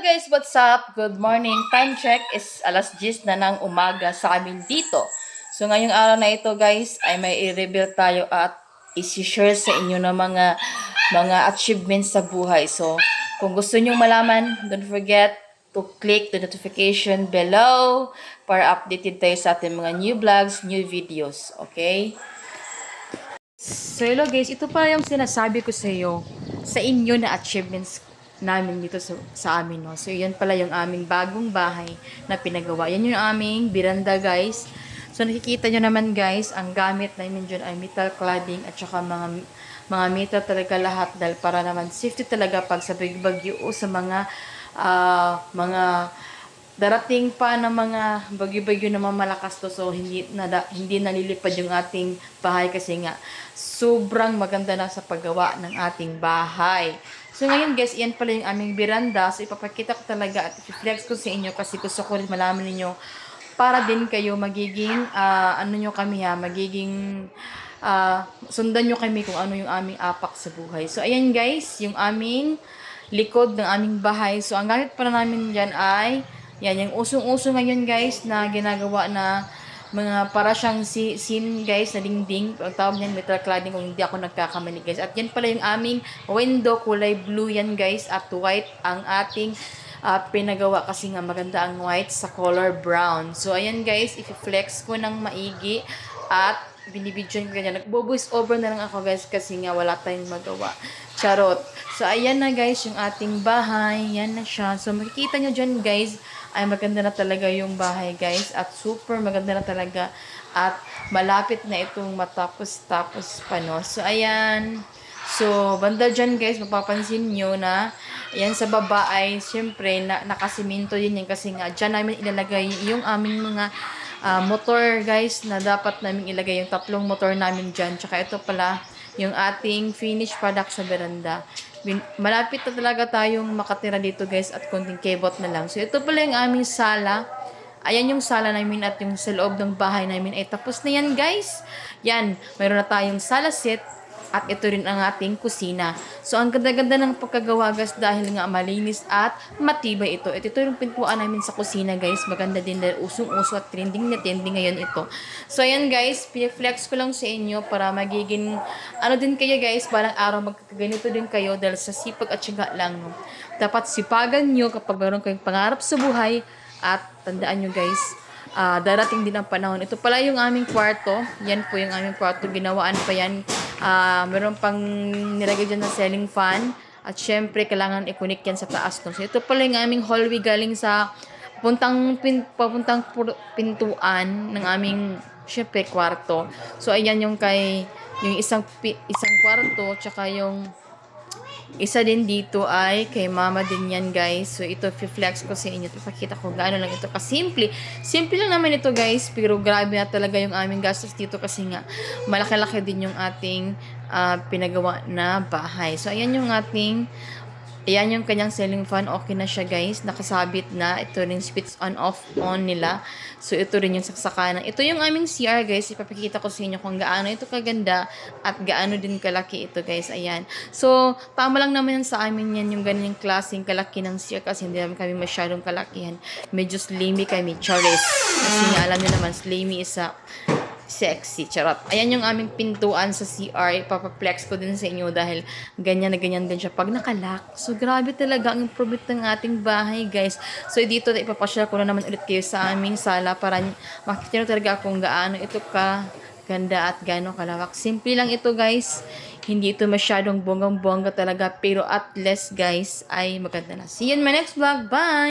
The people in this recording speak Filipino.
guys, what's up? Good morning. Time check is alas 10 na ng umaga sa amin dito. So ngayong araw na ito guys ay may i-reveal tayo at isi-share sa inyo ng mga achievements sa buhay. So kung gusto niyo malaman, don't forget to click the notification below para updated tayo sa ating mga new vlogs, new videos. Okay? So hello guys, ito pa yung sinasabi ko sa inyo na achievements namin dito sa amin, no. So yan pala yung aming bagong bahay na pinagawa. Yan yung aming biranda guys. So nakikita nyo naman guys, ang gamit namin dyan ay metal cladding at saka mga metal talaga lahat dahil para naman safety talaga pag sa bagyo o sa mga darating pa ng mga bagyo-bagyo na mamalakas to, so hindi nalilipad yung ating bahay kasi nga sobrang maganda na sa paggawa ng ating bahay. So ngayon guys, iyan pala yung aming biranda. So ipapakita ko talaga at i-flex ko sa inyo kasi gusto ko rin malaman ninyo para din kayo magiging sundan nyo kami kung ano yung aming apak sa buhay. So ayan guys, yung aming likod ng aming bahay. So ang gamit pala namin dyan ay yan, yung usong-uso ngayon guys na ginagawa na mga para siyang scene guys na dingding. Ang tawag niyan metal cladding kung hindi ako nagkakamali guys. At yan pala yung aming window, kulay blue yan guys at white ang ating pinagawa kasi nga maganda ang white sa color brown. So ayan guys, i-flex ko ng maigi at binibidyon ko ganyan. Nagbo-voice over na lang ako guys kasi nga wala tayong magawa. Charot. So ayan na guys yung ating bahay. Yan na siya. So makikita nyo dyan guys ay maganda na talaga yung bahay guys at super maganda na talaga at malapit na itong matapos pa, no. So ayan, so banda dyan guys mapapansin nyo na ayan sa baba ay syempre nakasiminto din yan kasi nga dyan namin ilalagay yung aming mga motor guys na dapat namin ilagay yung tatlong motor namin dyan, tsaka ito pala yung ating finished product sa veranda. Malapit na talaga tayong makatira dito guys at konting kebot na lang. So ito pala yung aming sala. Ayan yung sala namin at yung sa loob ng bahay namin ay tapos na yan guys. Yan, mayroon na tayong sala set at ito rin ang ating kusina. So ang ganda-ganda ng pagkagawa guys dahil nga malinis at matibay ito. At ito yung pintuan namin sa kusina guys. Maganda din dahil usong-uso at trending na trending ngayon ito. So ayan guys, piniflex ko lang sa inyo para magiging ano din kayo guys, parang araw magkaganito din kayo dahil sa sipag at syaga lang. No? Dapat sipagan nyo kapag mayroon kayong pangarap sa buhay at tandaan nyo guys, darating din ang panahon. Ito pala yung aming kwarto. Yan po yung aming kwarto. Ginawaan pa yan. Meron pang nilagay dyan na ceiling fan. At syempre, kailangan i-connect yan sa taas. No? So, ito pala yung aming hallway galing sa papuntang pintuan ng aming, syempre, kwarto. So, ayan yung yung isang kwarto, tsaka yung isa din dito ay kay mama din yan guys. So ito flex ko sa inyo. Ipakita ko gaano lang ito kasimple. Simple lang naman ito guys. Pero grabe na talaga yung aming gastos dito kasi nga malaki-laki din yung ating pinagawa na bahay. So ayan yung kanyang ceiling fan. Okay na siya guys. Nakasabit na. Ito rin switch on off nila. So ito rin yung saksakanan. Ito yung aming CR guys. Ipapakita ko sa inyo kung gaano ito kaganda at gaano din kalaki ito guys. Ayan. So tama lang naman yan sa amin yan yung ganyang klaseng kalaki ng CR kasi hindi naman kami masyadong kalakihan. Medyo slimy kami. Charis. Kasi nga alam niyo naman slimy is sexy, charot. Ayan yung aming pintuan sa CR. Ipapaplex ko din sa inyo dahil ganyan na ganyan din siya pag nakalock. So, grabe talaga ang improvement ng ating bahay, guys. So, dito ipapasyal ko na naman ulit kayo sa aming sala para makikita nyo talaga kung gaano ito ganda at gaano kalawak. Simple lang ito, guys. Hindi ito masyadong bonggang-bongga talaga pero at least, guys, ay maganda na. See you in my next vlog. Bye!